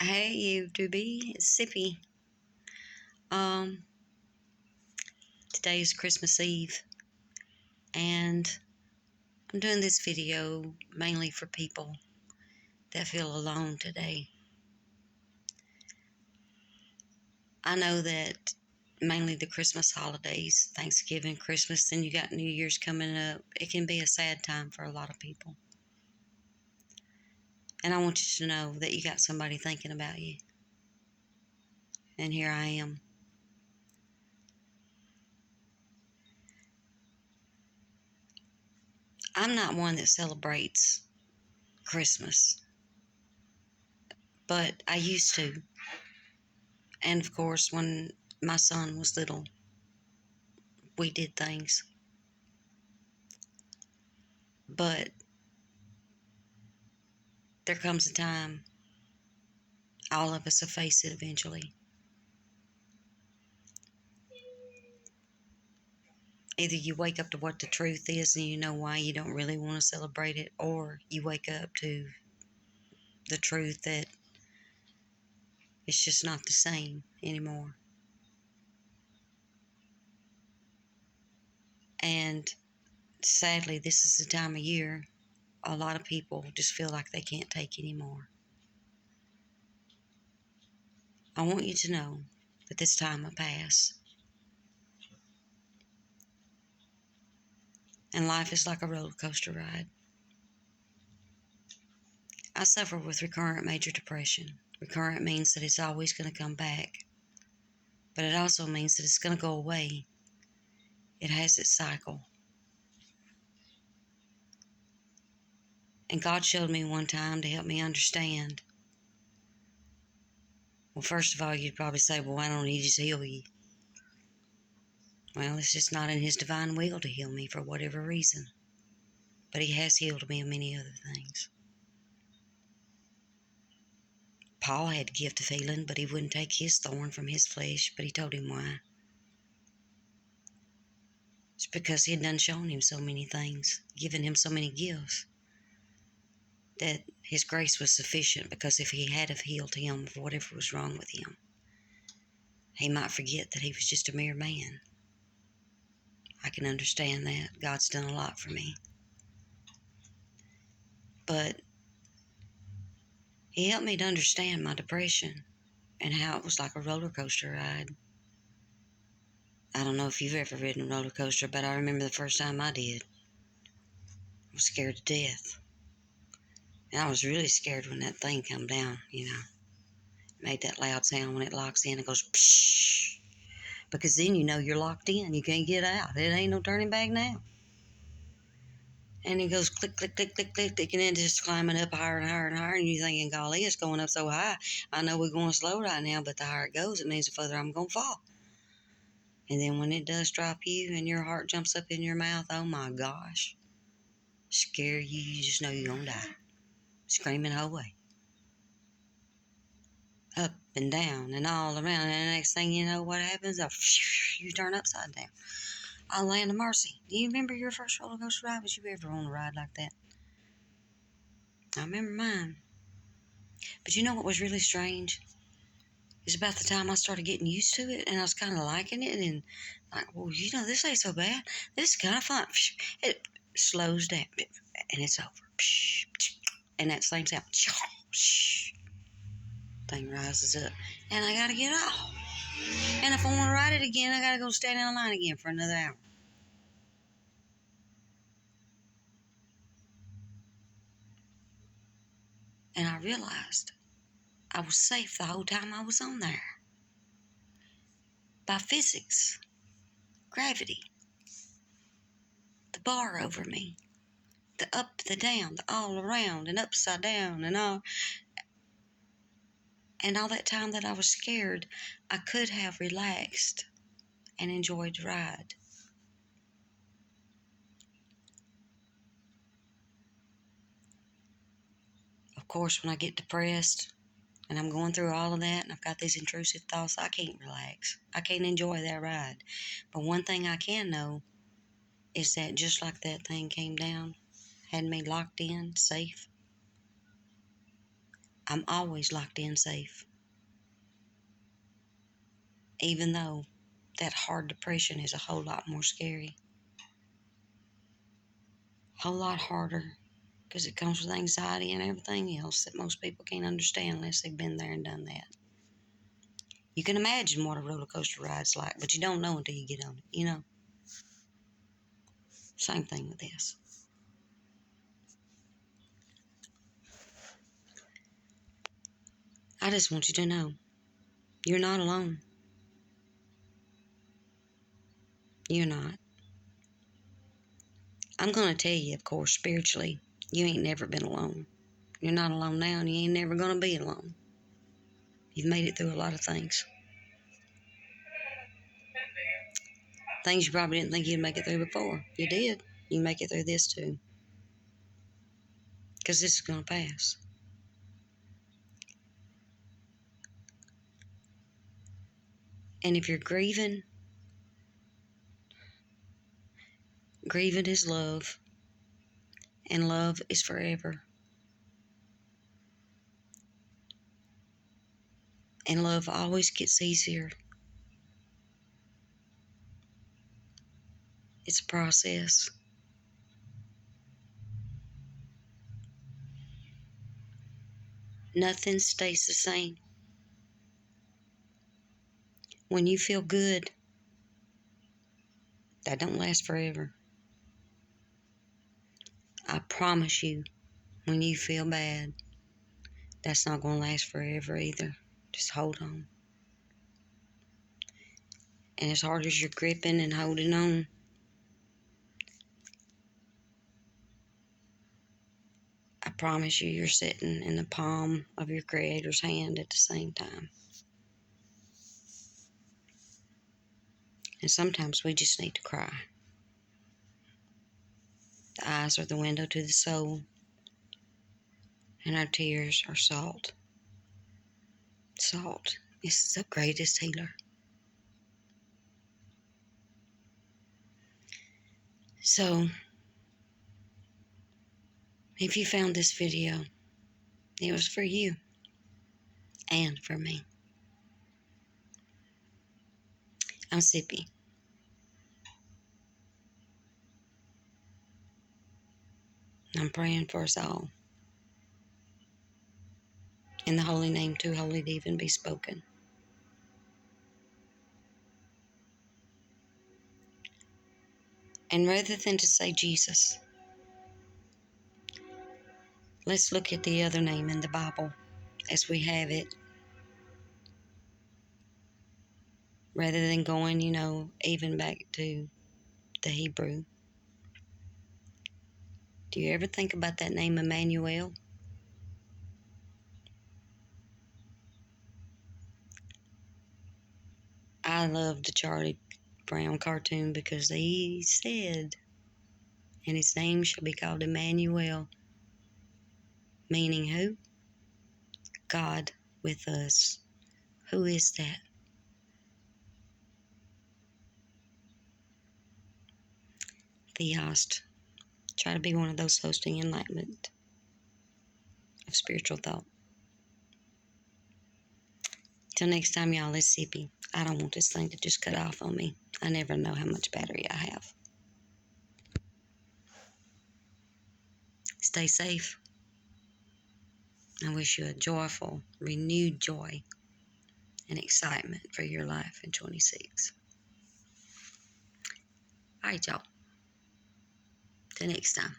Hey YouTube, it's Sippy. Um, Today is Christmas Eve, and I'm doing this video mainly for people that feel alone today. I know that mainly the Christmas holidays, Thanksgiving, Christmas, then you got New Year's coming up. It can be a sad time for a lot of people. And I want you to know that you got somebody thinking about you. And here I am. I'm not one that celebrates Christmas, but I used to. And of course, when my son was little, we did things. But there comes a time, all of us will face it eventually. Either you wake up to what the truth is and you know why you don't really want to celebrate it, or you wake up to the truth that it's just not the same anymore. And sadly, this is the time of year a lot of people just feel like they can't take anymore. I want you to know that this time will pass. And life is like a roller coaster ride. I suffer with recurrent major depression. Recurrent means that it's always going to come back, but it also means that it's going to go away. It has its cycle. And God showed me one time to help me understand. Well, first of all, you'd probably say, well, why don't He just heal you? Well, it's just not in His divine will to heal me for whatever reason. But He has healed me of many other things. Paul had the gift of healing, but he wouldn't take his thorn from his flesh, but He told him why. It's because He had done shown him so many things, given him so many gifts, that His grace was sufficient, because if He had have healed him of whatever was wrong with him, he might forget that he was just a mere man. I can understand that. God's done a lot for me. But He helped me to understand my depression and how it was like a roller coaster ride. I don't know if you've ever ridden a roller coaster, but I remember the first time I did. I was scared to death. And I was really scared when that thing come down, It made that loud sound when it locks in. It goes, pshh. Because then you know you're locked in. You can't get out. It ain't no turning back now. And it goes click, click, click, click, click, click, and then just climbing up higher and higher and higher. And you're thinking, golly, it's going up so high. I know we're going slow right now, but the higher it goes, it means the further I'm going to fall. And then when it does drop you and your heart jumps up in your mouth, oh my gosh, scare you, you just know you're going to die. Screaming away. Up and down and all around. And the next thing you know, what happens? You turn upside down. Oh, land of mercy. Do you remember your first roller coaster ride? Was you ever on a ride like that? I remember mine. But you know what was really strange? It's about the time I started getting used to it, and I was kind of liking it, and like, well, this ain't so bad. This is kind of fun. It slows down, and it's over. And that same sound, thing rises up, and I gotta get off. And if I want to ride it again, I gotta go stand in line again for another hour. And I realized I was safe the whole time I was on there. By physics, gravity, the bar over me, the up, the down, the all around, and upside down, and all. And all that time that I was scared, I could have relaxed and enjoyed the ride. Of course, when I get depressed and I'm going through all of that and I've got these intrusive thoughts, I can't relax. I can't enjoy that ride. But one thing I can know is that just like that thing came down, had me locked in, safe, I'm always locked in safe. Even though that hard depression is a whole lot more scary. A whole lot harder, because it comes with anxiety and everything else that most people can't understand unless they've been there and done that. You can imagine what a roller coaster ride's like, but you don't know until you get on it, you know? Same thing with this. I just want you to know, you're not alone. You're not. I'm going to tell you, of course, spiritually, you ain't never been alone. You're not alone now, and you ain't never going to be alone. You've made it through a lot of things. Things you probably didn't think you'd make it through before. You did. You make it through this too. Because this is going to pass. And if you're grieving is love. And love is forever. And love always gets easier. It's a process. Nothing stays the same. When you feel good, that don't last forever. I promise you, when you feel bad, that's not going to last forever either. Just hold on. And as hard as you're gripping and holding on, I promise you, you're sitting in the palm of your Creator's hand at the same time. And sometimes we just need to cry. The eyes are the window to the soul, and our tears are salt. Salt is the greatest healer. So, if you found this video, it was for you and for me. I'm Sippy. I'm praying for us all. In the holy name, too holy to even be spoken. And rather than to say Jesus, let's look at the other name in the Bible as we have it. Rather than going, even back to the Hebrew. Do you ever think about that name, Emmanuel? I love the Charlie Brown cartoon because he said, and his name shall be called Emmanuel, meaning who? God with us. Who is that? Theost. Try to be one of those hosting enlightenment of spiritual thought. Till next time, y'all, it's Sippy. I don't want this thing to just cut off on me. I never know how much battery I have. Stay safe. I wish you a joyful, renewed joy and excitement for your life in 26. All right, y'all. Till next time.